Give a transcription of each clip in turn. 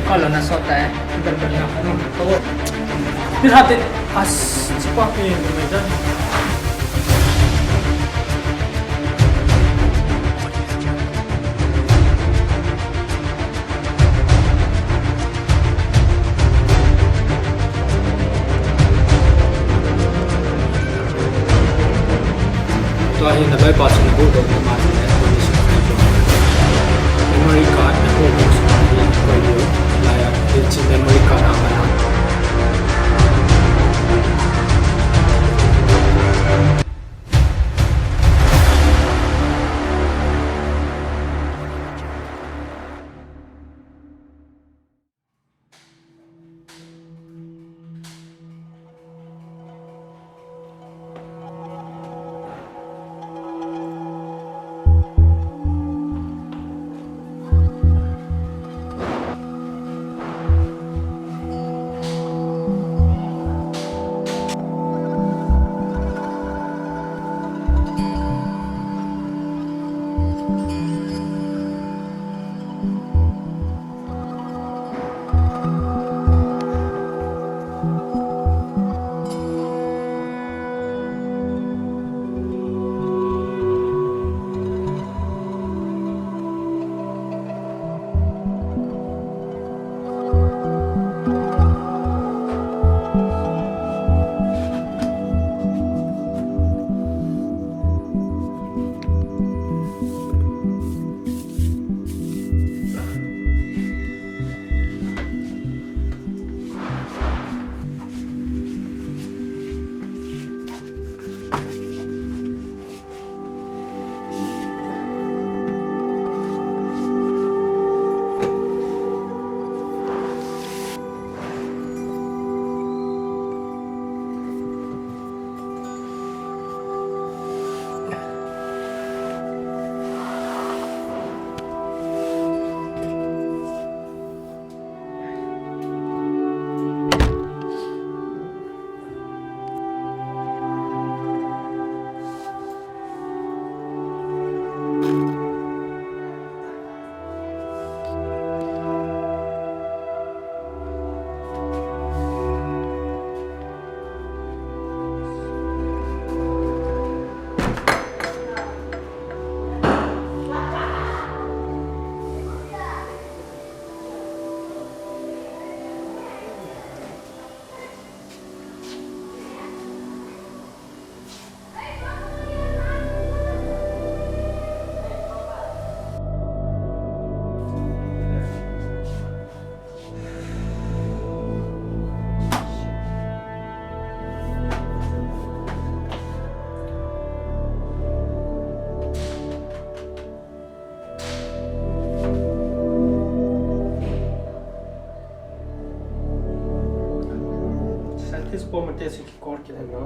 kalau na sota eh berbeda ano tahu lihat as cepat ni macam tuahin na bypass na budo na mas memory card na focus on the radio like it's memory card ang på med det som går ikke det nå.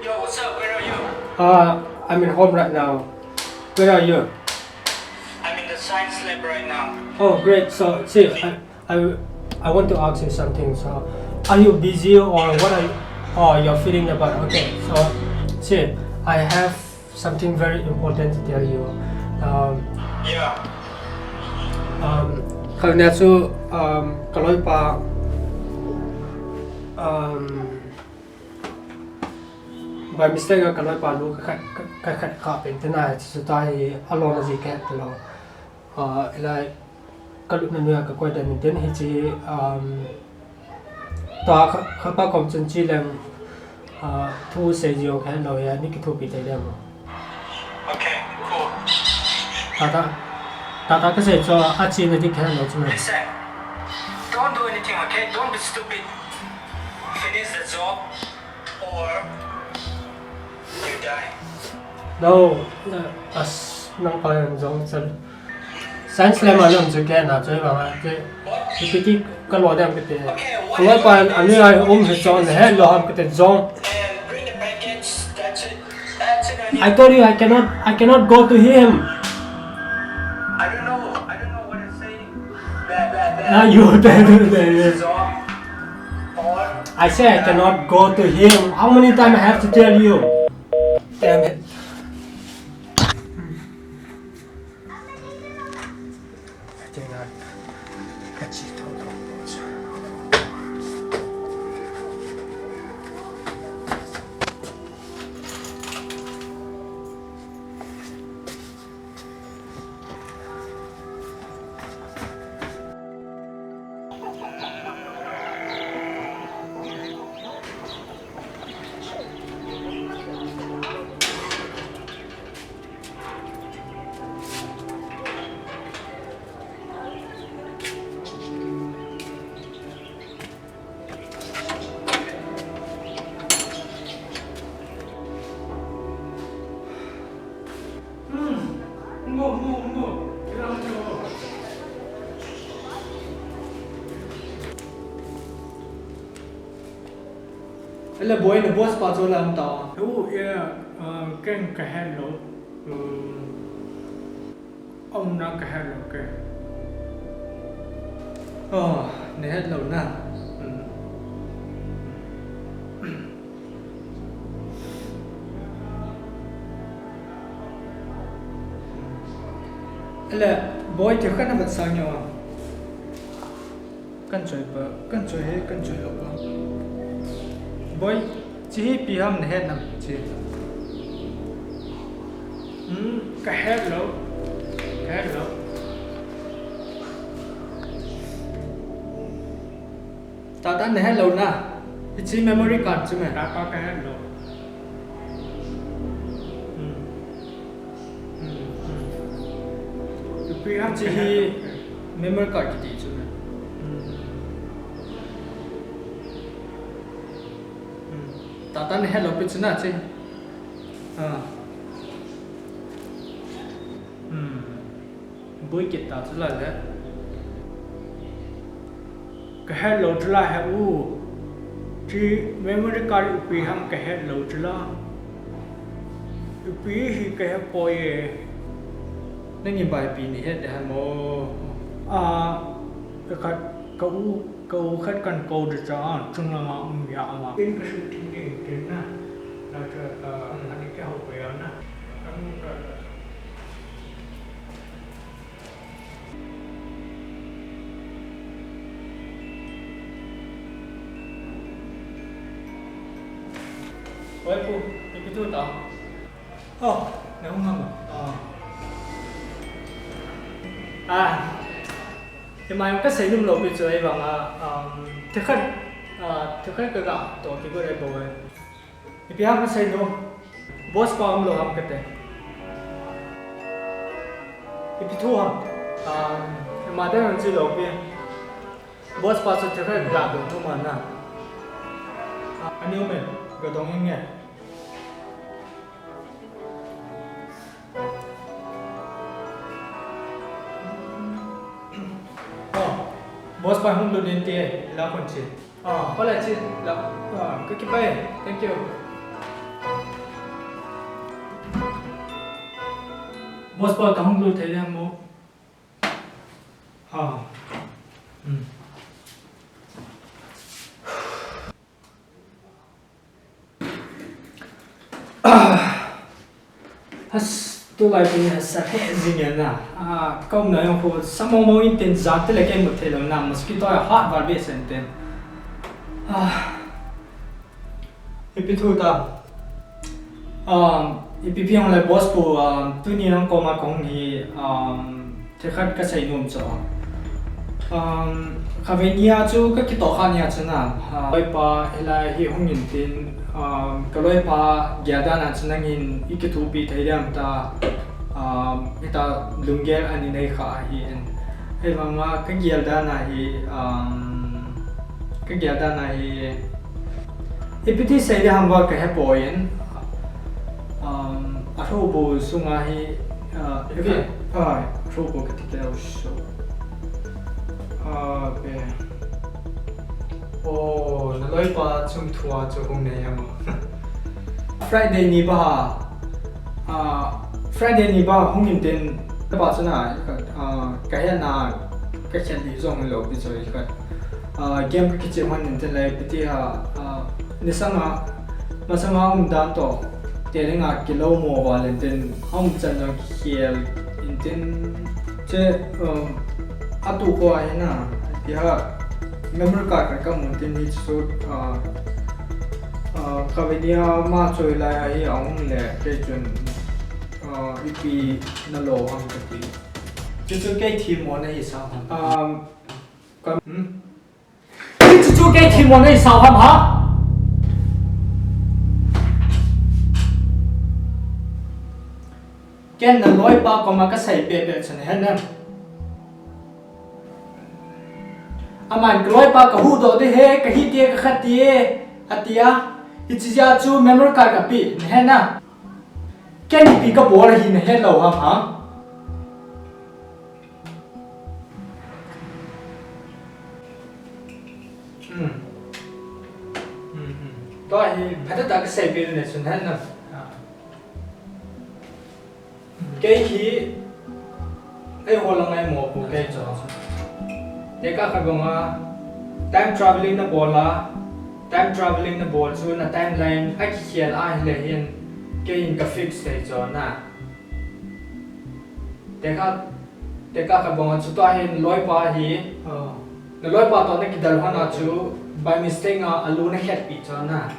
Yo, what's up? Where are you? I'm in home right now. Where are you? I'm in the science lab right now. Oh, great. So, see, I want to ask you something. So, are you busy or what are you, or you're feeling about? Okay. So, see, I have something very important to tell you. Yeah. Karena itu, kalau pak, by mistake kalau pak lu kayak kapen, tenai sesuatu alon aja kayak kalau, like kalau nanya ke kau dah minta hiji, tak apa konsumsi yang tu sejauh kan lo ya ni kita pilih dia mo. Okay, cool. Tata kasi so achi na di kan lo cuma. Listen, don't do anything, okay? Don't be stupid. Finish the job or you die. No, as nang kaya jong sel. Science lab malam juga na jadi bang. Jadi kalau ada yang kita, kalau pan anu ay hejong ni, lo ham kita jong. And bring the package. That's it. That's it. any. I told you I cannot go to him. I don't know what to say. That. Now you This job. Or. I say I cannot go to him. How many times I have to tell you? Damn it. I think I catch it all. Là boy nó boss bao giờ làm tao? Oh yeah, cái hello, ông nó cái hello cái. Này hết lâu nè. Là boy thì khá là vật sang nhau. Căn chơi lâu quá. Boy chỉ bị hâm này hết nằm chỉ. Cái hello. Tao đã này hết lâu nè. Chỉ memory card chứ mày. Đã có cái hello. Vì hâm Chỉ memory card cái gì chứ mày. Tao đã này hết lâu biết chứ nè chứ. Bối kịch tao chứ là đấy. cái hello trở lại hay chỉ memory card vì hâm cái hello trở lại. Vì thì cái boy Nên nhìn bài pin này hết để hàm mô. cái khách câu khách cần câu được cho chung là ông dạ mà bên cái sự thiên nhiên trên nè là anh đi cái hậu vệ nè Ôi phụ, cái thứ tao. Này không ngâm à? Nhưng mà em cách xây dựng lộ bị chơi bằng thực khách cái gạo tổ cái này bồi. Thì bây giờ xây dựng boss bao nhiêu ham cái thế? Thì bị thua nhưng mà đây là chỉ lộ bên boss bao nhiêu thực khách gạo được không mà nè? Anh yêu mình, cái đồng hình nghe. Boss by home loan NTA la kunci. Wala chi la cái bay. Thank you. Boss by ka home loan thấy em mo. Has tôi lại bị sát hết gì nhỉ nè câu nói ông phụ sao mong in tiền giá tới lại cái một thế nào nằm mosquito là hot và biết sen tiền ipi thu ta ipi ông lại boss của tôi nhìn ông có mà công thì thế khác cái xây nôm cho khai về nhà chú cái tổ khai nhà chứ nè bây ba lại hi không nhìn tiền cái lối ba gia đình anh chỉ nhìn ít cái thu bị thấy rằng ta ita lunggel ani nei kha hi he mama cái gia đình này ipiti sei de hamba ka he poin arobo sunga hi okay arobo ka tikela usho be na loi pa chung thua cho kong nei ama Friday ni ba Friday ni ba hung in tin ta ba chana ka ya na ka chen li zong lo bi choi ka game ka kichi man in tin lai piti ni sanga masanga dan to telinga kilo mo ba len tin chan no kiel in tin che atu ko ai na ya memory card ka mun tin ni so ka video ma choi lai ai ong le ke chun ipi na lo ang kati chu cái team mo na isa chu cái team mo na isa ha ken na loi pa ko ma ka sai pe pe chan hen na aman loi pa ka hu do de he ka hi tie ka khatie atia ichija chu memory card ka pi hen na cái này bị cái bộ là gì này hết lâu hả? Tôi phải tất cả cái xe bên này xuống hết nè. Cái khí cái hồ là ngày một của cái chỗ. Để các bạn time traveling nó bộ là time traveling nó bộ chứ là timeline ai kia là ai là hiện cái in cái fix này cho na, để các cái bông chú ta hiện lối pa hi, lối pa to này cái đầu hoa na chú by mistake à alu này hết bị cho na,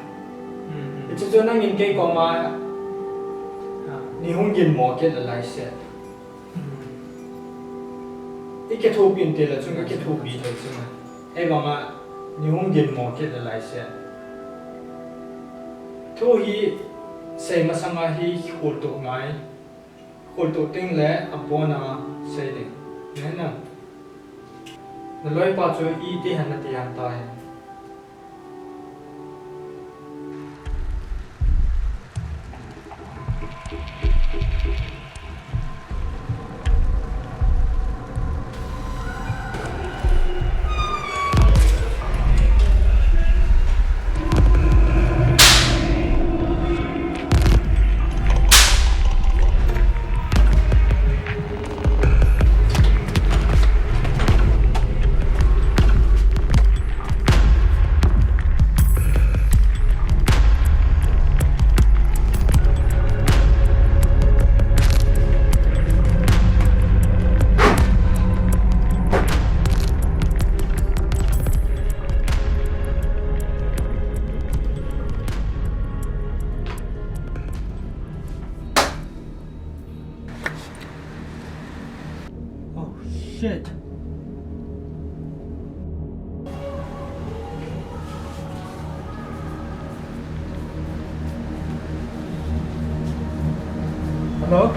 chú năng in cái có mà, ni hung in mò cái là lại sẽ, cái thu pin tiền là chú cái thu bị thôi chứ mà, hay bảo mà ni hung in mò cái là lại sẽ, thu hi say masanga hi khul tu ngai khul tu ting le abona say ding ne na loi pa chu I ti han na ti han tai shit. Hello?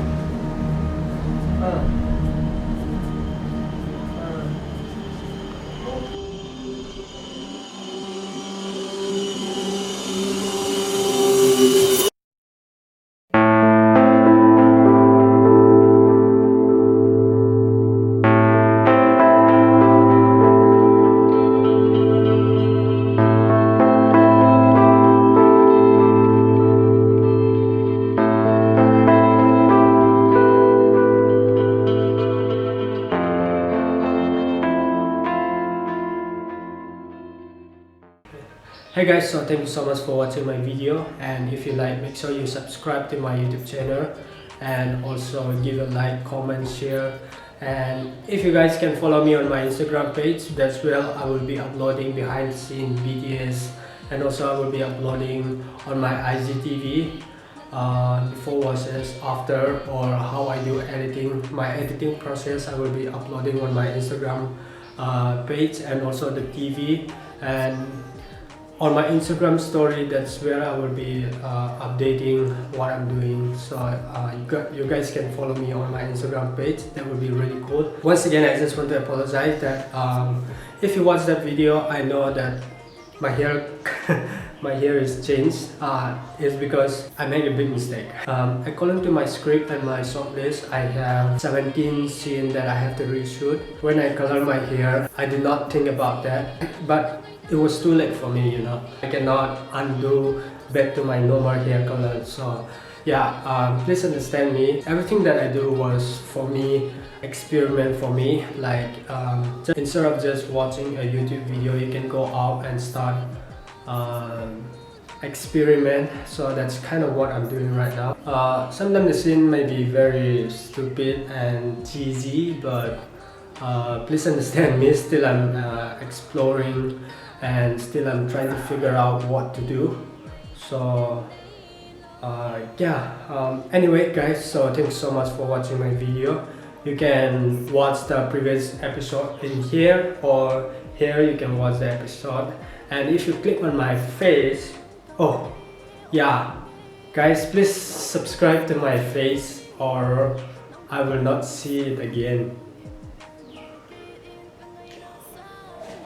Hey guys, so thank you so much for watching my video, and if you like, make sure you subscribe to my YouTube channel and also give a like, comment, share. And if you guys can follow me on my Instagram page, that's where I will be uploading behind the scene videos, and also I will be uploading on my IGTV before versus after, or how I do editing. My editing process I will be uploading on my Instagram page and also the TV, and on my Instagram story, that's where I will be updating what I'm doing. So you guys can follow me on my Instagram page. That would be really cool. Once again, I just want to apologize that if you watch that video, I know that my hair my hair is changed. It's because I made a big mistake. According to my script and my short list, I have 17 scenes that I have to reshoot. When I color my hair, I did not think about that, but it was too late for me, you know. I cannot undo back to my normal hair color. So please understand me. Everything that I do was for me, experiment for me. Like instead of just watching a YouTube video, you can go out and start experiment. So that's kind of what I'm doing right now. Sometimes the scene may be very stupid and cheesy, but please understand me. Still I'm exploring, and still I'm trying to figure out what to do. So anyway guys, so thanks so much for watching my video. You can watch the previous episode in here, or here you can watch the episode. And if you click on my face, oh yeah guys, please subscribe to my face or I will not see it again.